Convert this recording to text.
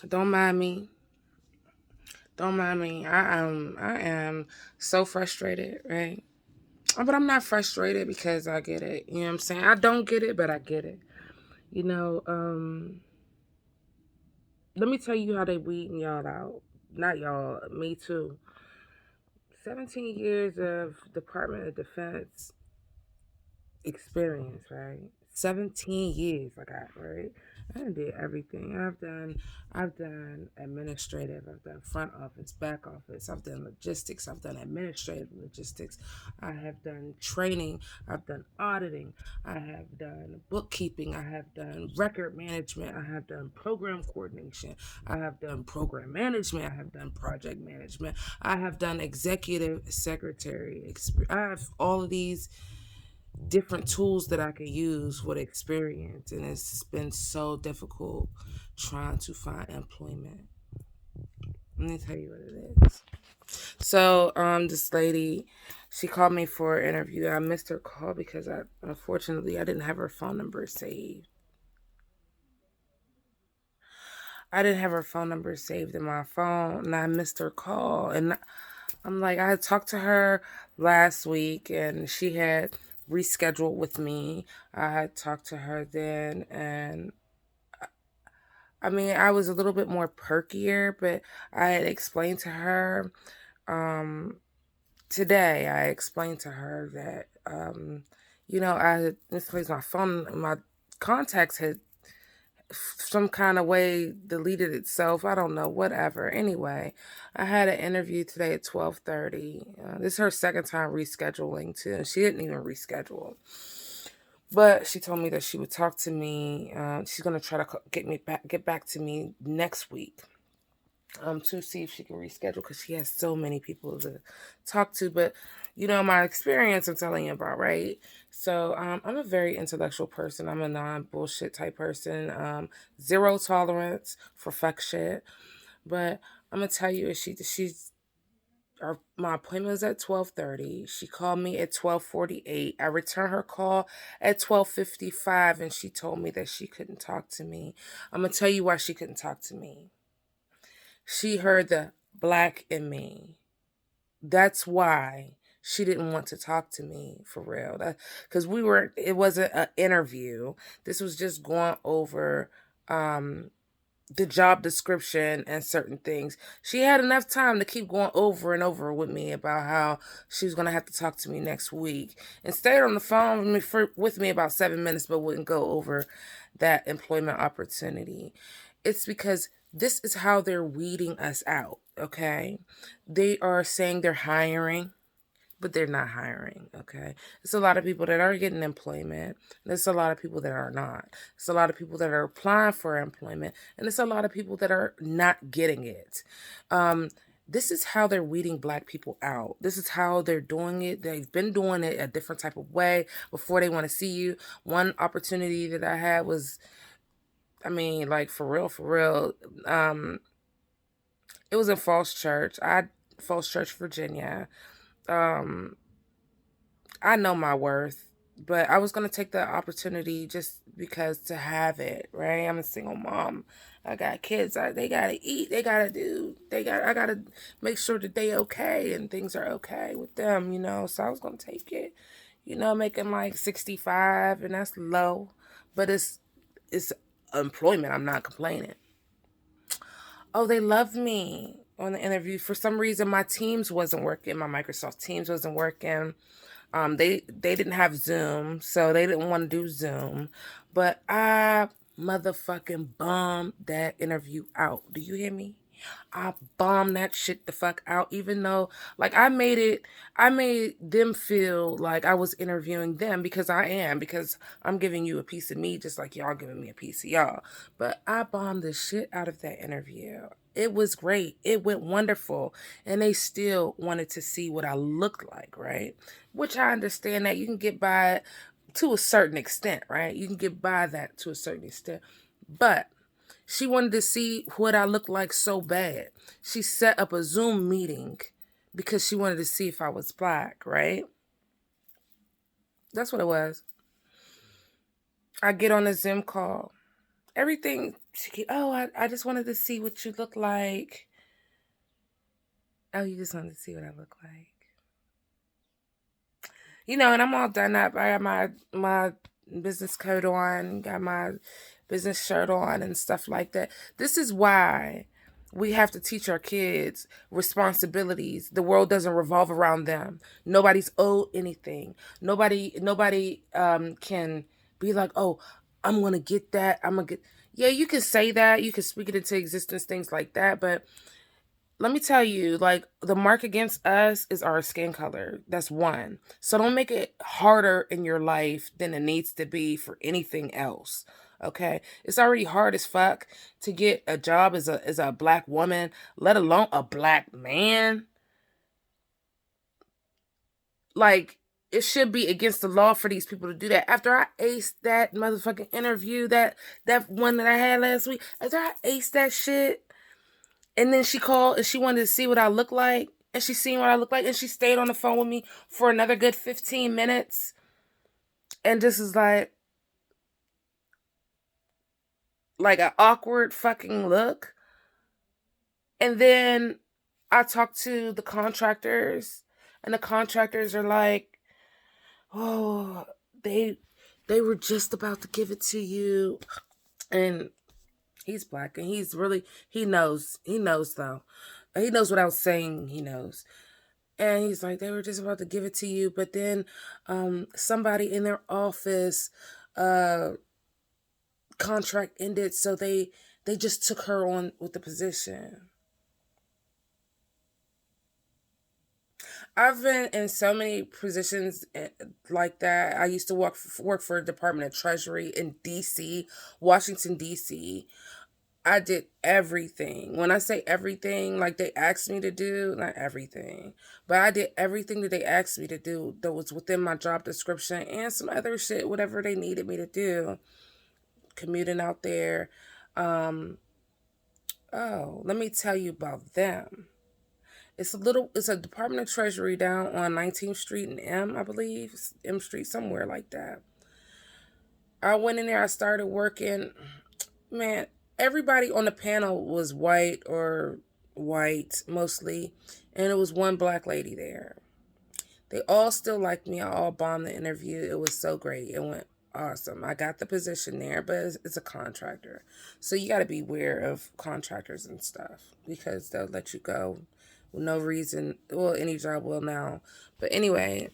Don't mind me. Don't mind me. I am so frustrated, right? But I'm not frustrated because I get it. You know what I'm saying? I don't get it, but I get it. You know, let me tell you how they weeding y'all out. Not y'all, me too. 17 years of Department of Defense experience, right? 17 years I got, right? I done did everything. I've done administrative, I've done front office, back office, I've done logistics, I've done administrative logistics, I have done training, I've done auditing, I have done bookkeeping, I have done record management, I have done program coordination, I have done program management, I have done project management, I have done executive secretary. I have all of these different tools that I could use with experience, and it's been so difficult trying to find employment. Let me tell you what it is. So, this lady, she called me for an interview. I missed her call because unfortunately, I didn't have her phone number saved. I didn't have her phone number saved in my phone, and I missed her call. And I'm like, I had talked to her last week, and she had rescheduled with me. I had talked to her then, and I mean, I was a little bit more perkier, but I had explained to her um, today. I explained to her that I had misplaced my phone. My contacts had some kind of way deleted itself. I don't know, whatever. Anyway, I had an interview today at 12:30. This is her second time rescheduling too, and she didn't even reschedule. But she told me that she would talk to me. She's gonna try to get back to me next week. To see if she can reschedule because she has so many people to talk to. But my experience I'm telling you about, right? So I'm a very intellectual person. I'm a non-bullshit type person. Zero tolerance for fuck shit. But I'm gonna tell you, my appointment was at 12:30. She called me at 12:48. I returned her call at 12:55, and she told me that she couldn't talk to me. I'm gonna tell you why she couldn't talk to me. She heard the black in me. That's why she didn't want to talk to me for real. Because it wasn't an interview. This was just going over um, the job description and certain things. She had enough time to keep going over and over with me about how she was going to have to talk to me next week and stayed on the phone with me about 7 minutes, but wouldn't go over that employment opportunity. It's because this is how they're weeding us out, okay? They are saying they're hiring, but they're not hiring, okay? There's a lot of people that are getting employment. There's a lot of people that are not. There's a lot of people that are applying for employment, and there's a lot of people that are not getting it. This is how they're weeding black people out. This is how they're doing it. They've been doing it a different type of way before they want to see you. One opportunity that I had was, I mean, like for real. It was in Falls Church, Virginia. Um, I know my worth, but I was gonna take the opportunity just because to have it, right? I'm a single mom. I got kids. They gotta eat. They gotta do. I gotta make sure that they okay and things are okay with them. So I was gonna take it. Making like 65, and that's low, but it's employment. I'm not complaining. Oh, they loved me on the interview. For some reason, my Teams wasn't working. My Microsoft Teams wasn't working. They didn't have Zoom, so they didn't want to do Zoom. But I motherfucking bombed that interview out. Do you hear me? I bombed that shit the fuck out, even though, like, I made them feel like I was interviewing them because I'm giving you a piece of me just like y'all giving me a piece of y'all. But I bombed the shit out of that interview. It was great. It went wonderful. And they still wanted to see what I looked like, right? Which I understand that you can get by to a certain extent, right? You can get by that to a certain extent. But she wanted to see what I looked like so bad. She set up a Zoom meeting because she wanted to see if I was black, right? That's what it was. I get on a Zoom call. Everything oh, I just wanted to see what you look like. Oh, you just wanted to see what I look like. And I'm all done up. I got my business coat on, got my business shirt on and stuff like that. This is why we have to teach our kids responsibilities. The world doesn't revolve around them. Nobody's owed anything. Nobody can be like, "Oh, I'm going to get that. I'm going to get." Yeah, you can say that. You can speak it into existence, things like that, but let me tell you, like, the mark against us is our skin color. That's one. So don't make it harder in your life than it needs to be for anything else. Okay? It's already hard as fuck to get a job as a black woman, let alone a black man. Like, it should be against the law for these people to do that. After I aced that motherfucking interview, that one that I had last week, after I aced that shit, and then she called and she wanted to see what I look like. And she seen what I look like. And she stayed on the phone with me for another good 15 minutes. And this is like an awkward fucking look. And then I talked to the contractors. And the contractors are like, oh, they were just about to give it to you. And he's black and he knows though. He knows without saying he knows. And he's like, they were just about to give it to you, but then somebody in their office contract ended, so they just took her on with the position. I've been in so many positions like that. I used to work for the Department of Treasury in DC, Washington DC. I did everything. When I say everything, like they asked me to do, not everything, but I did everything that they asked me to do that was within my job description and some other shit, whatever they needed me to do. Commuting out there. Um, oh, let me tell you about them. It's a Department of Treasury down on 19th Street and M, I believe. M Street, somewhere like that. I went in there, I started working. Man, everybody on the panel was white mostly, and it was one black lady there. They all still liked me. I all bombed the interview. It was so great. It went awesome. I got the position there, but it's a contractor. So you got to be aware of contractors and stuff because they'll let you go with no reason. Well, any job will now. But anyway,